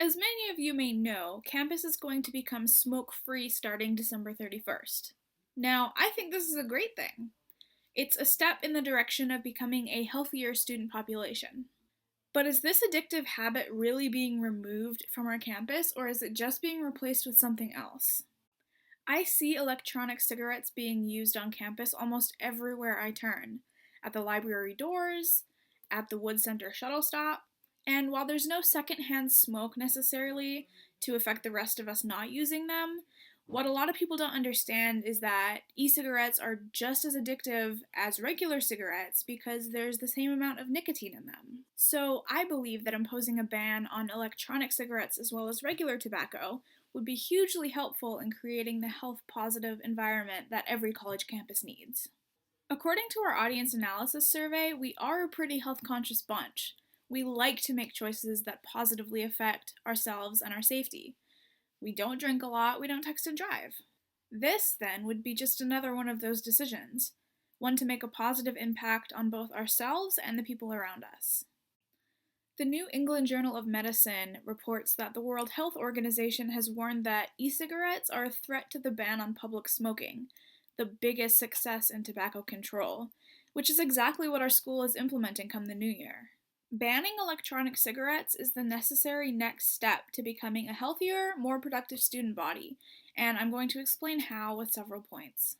As many of you may know, campus is going to become smoke-free starting December 31st. Now, I think this is a great thing. It's a step in the direction of becoming a healthier student population. But is this addictive habit really being removed from our campus, or is it just being replaced with something else? I see electronic cigarettes being used on campus almost everywhere I turn. At the library doors, at the Wood Center shuttle stop, and while there's no secondhand smoke necessarily to affect the rest of us not using them, what a lot of people don't understand is that e-cigarettes are just as addictive as regular cigarettes because there's the same amount of nicotine in them. So I believe that imposing a ban on electronic cigarettes as well as regular tobacco would be hugely helpful in creating the health-positive environment that every college campus needs. According to our audience analysis survey, we are a pretty health-conscious bunch. We like to make choices that positively affect ourselves and our safety. We don't drink a lot, we don't text and drive. This, then, would be just another one of those decisions, one to make a positive impact on both ourselves and the people around us. The New England Journal of Medicine reports that the World Health Organization has warned that e-cigarettes are a threat to the ban on public smoking, the biggest success in tobacco control, which is exactly what our school is implementing come the new year. Banning electronic cigarettes is the necessary next step to becoming a healthier, more productive student body, and I'm going to explain how with several points.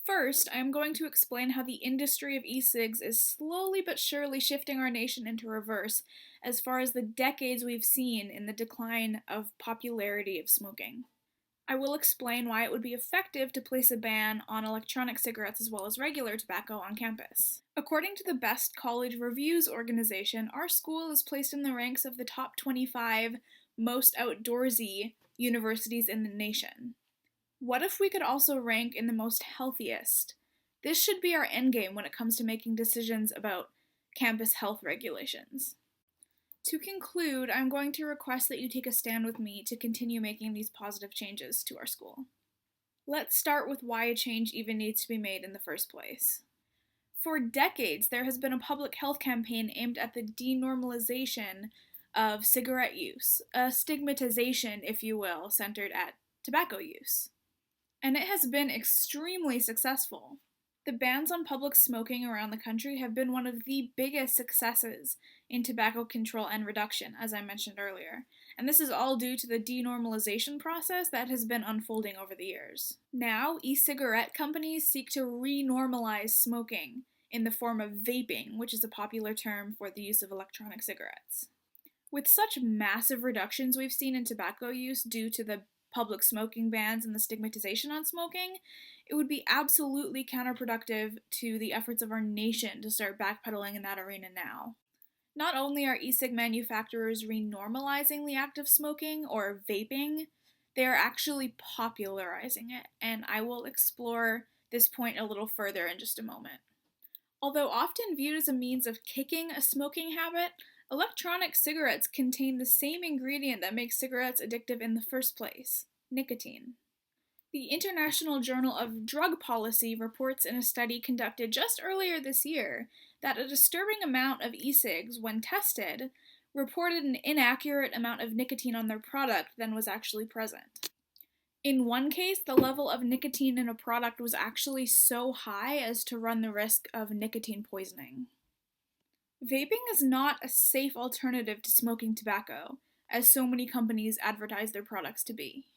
First, I am going to explain how the industry of e-cigs is slowly but surely shifting our nation into reverse as far as the decades we've seen in the decline of popularity of smoking. I will explain why it would be effective to place a ban on electronic cigarettes as well as regular tobacco on campus. According to the Best College Reviews organization, our school is placed in the ranks of the top 25 most outdoorsy universities in the nation. What if we could also rank in the most healthiest? This should be our endgame when it comes to making decisions about campus health regulations. To conclude, I'm going to request that you take a stand with me to continue making these positive changes to our school. Let's start with why a change even needs to be made in the first place. For decades, there has been a public health campaign aimed at the denormalization of cigarette use, a stigmatization, if you will, centered at tobacco use. And it has been extremely successful. The bans on public smoking around the country have been one of the biggest successes in tobacco control and reduction, as I mentioned earlier, and this is all due to the denormalization process that has been unfolding over the years. Now, e-cigarette companies seek to re-normalize smoking in the form of vaping, which is a popular term for the use of electronic cigarettes. With such massive reductions we've seen in tobacco use due to the public smoking bans and the stigmatization on smoking, it would be absolutely counterproductive to the efforts of our nation to start backpedaling in that arena now. Not only are e-cig manufacturers renormalizing the act of smoking or vaping, they are actually popularizing it, and I will explore this point a little further in just a moment. Although often viewed as a means of kicking a smoking habit, electronic cigarettes contain the same ingredient that makes cigarettes addictive in the first place: nicotine. The International Journal of Drug Policy reports in a study conducted just earlier this year that a disturbing amount of e-cigs, when tested, reported an inaccurate amount of nicotine on their product than was actually present. In one case, the level of nicotine in a product was actually so high as to run the risk of nicotine poisoning. Vaping is not a safe alternative to smoking tobacco, as so many companies advertise their products to be.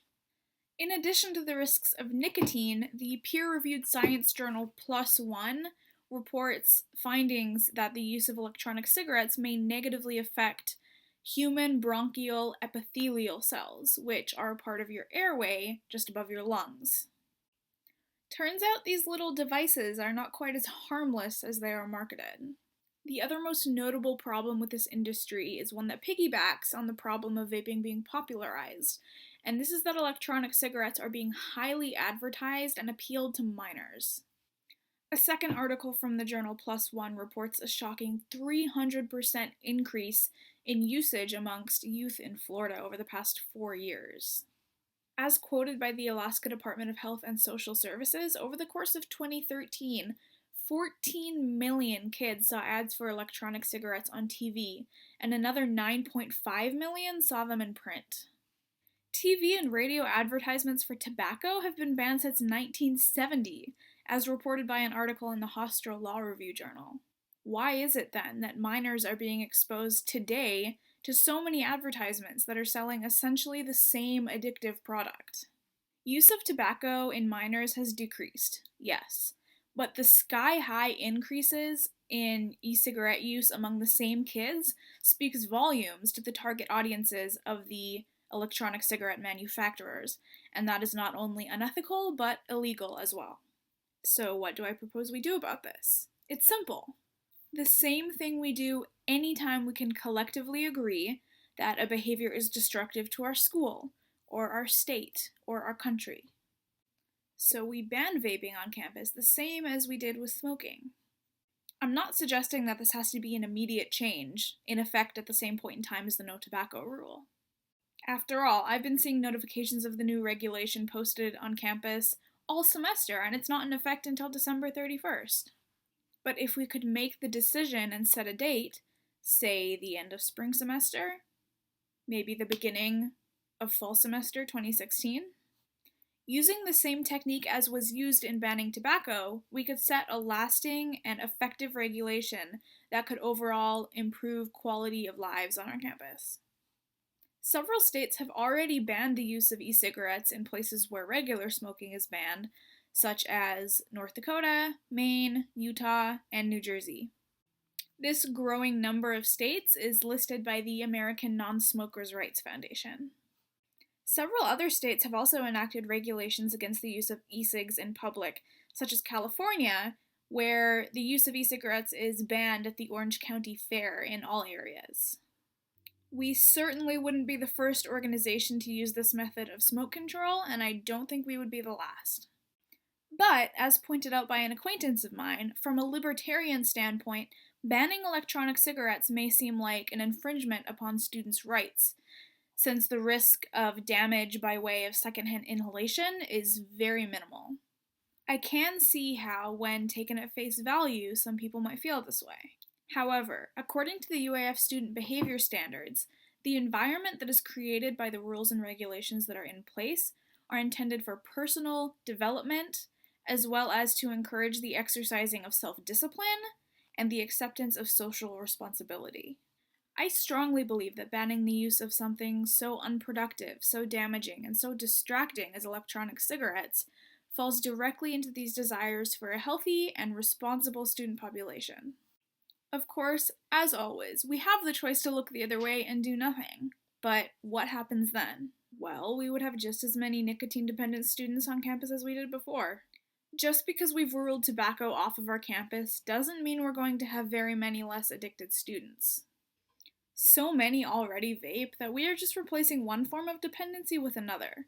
In addition to the risks of nicotine, the peer-reviewed science journal PLOS ONE reports findings that the use of electronic cigarettes may negatively affect human bronchial epithelial cells, which are part of your airway just above your lungs. Turns out these little devices are not quite as harmless as they are marketed. The other most notable problem with this industry is one that piggybacks on the problem of vaping being popularized, and this is that electronic cigarettes are being highly advertised and appealed to minors. A second article from the journal PLOS ONE reports a shocking 300% increase in usage amongst youth in Florida over the past 4 years. As quoted by the Alaska Department of Health and Social Services, over the course of 2013, 14 million kids saw ads for electronic cigarettes on TV, and another 9.5 million saw them in print. TV and radio advertisements for tobacco have been banned since 1970, as reported by an article in the Hofstra Law Review Journal. Why is it then that minors are being exposed today to so many advertisements that are selling essentially the same addictive product? Use of tobacco in minors has decreased, yes, but the sky-high increases in e-cigarette use among the same kids speaks volumes to the target audiences of the electronic cigarette manufacturers, and that is not only unethical, but illegal as well. So what do I propose we do about this? It's simple. The same thing we do anytime we can collectively agree that a behavior is destructive to our school, or our state, or our country. So we ban vaping on campus the same as we did with smoking. I'm not suggesting that this has to be an immediate change, in effect at the same point in time as the no tobacco rule. After all, I've been seeing notifications of the new regulation posted on campus all semester, and it's not in effect until December 31st. But if we could make the decision and set a date, say the end of spring semester, maybe the beginning of fall semester 2016, using the same technique as was used in banning tobacco, we could set a lasting and effective regulation that could overall improve quality of lives on our campus. Several states have already banned the use of e-cigarettes in places where regular smoking is banned, such as North Dakota, Maine, Utah, and New Jersey. This growing number of states is listed by the American Non-Smokers' Rights Foundation. Several other states have also enacted regulations against the use of e-cigs in public, such as California, where the use of e-cigarettes is banned at the Orange County Fair in all areas. We certainly wouldn't be the first organization to use this method of smoke control, and I don't think we would be the last. But, as pointed out by an acquaintance of mine, from a libertarian standpoint, banning electronic cigarettes may seem like an infringement upon students' rights, since the risk of damage by way of secondhand inhalation is very minimal. I can see how, when taken at face value, some people might feel this way. However, according to the UAF student behavior standards, the environment that is created by the rules and regulations that are in place are intended for personal development, as well as to encourage the exercising of self-discipline and the acceptance of social responsibility. I strongly believe that banning the use of something so unproductive, so damaging, and so distracting as electronic cigarettes falls directly into these desires for a healthy and responsible student population. Of course, as always, we have the choice to look the other way and do nothing. But what happens then? Well, we would have just as many nicotine-dependent students on campus as we did before. Just because we've ruled tobacco off of our campus doesn't mean we're going to have very many less addicted students. So many already vape that we are just replacing one form of dependency with another.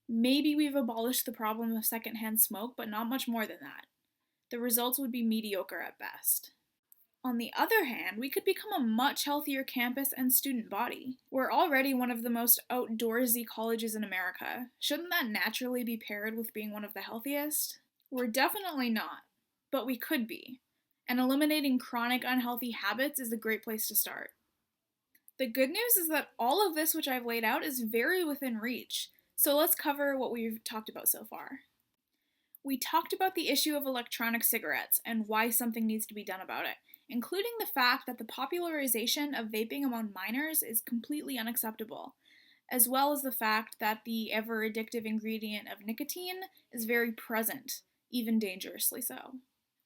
Maybe we've abolished the problem of secondhand smoke, but not much more than that. The results would be mediocre at best. On the other hand, we could become a much healthier campus and student body. We're already one of the most outdoorsy colleges in America. Shouldn't that naturally be paired with being one of the healthiest? We're definitely not, but we could be. And eliminating chronic unhealthy habits is a great place to start. The good news is that all of this which I've laid out is very within reach, so let's cover what we've talked about so far. We talked about the issue of electronic cigarettes and why something needs to be done about it, including the fact that the popularization of vaping among minors is completely unacceptable, as well as the fact that the ever-addictive ingredient of nicotine is very present, even dangerously so.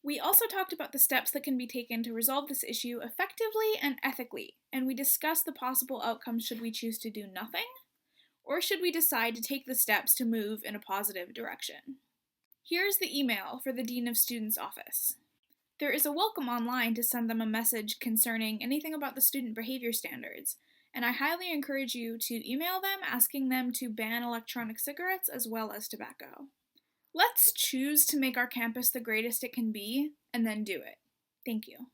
We also talked about the steps that can be taken to resolve this issue effectively and ethically, and we discussed the possible outcomes should we choose to do nothing, or should we decide to take the steps to move in a positive direction. Here's the email for the Dean of Students' office. There is a welcome online to send them a message concerning anything about the student behavior standards, and I highly encourage you to email them asking them to ban electronic cigarettes as well as tobacco. Let's choose to make our campus the greatest it can be, and then do it. Thank you.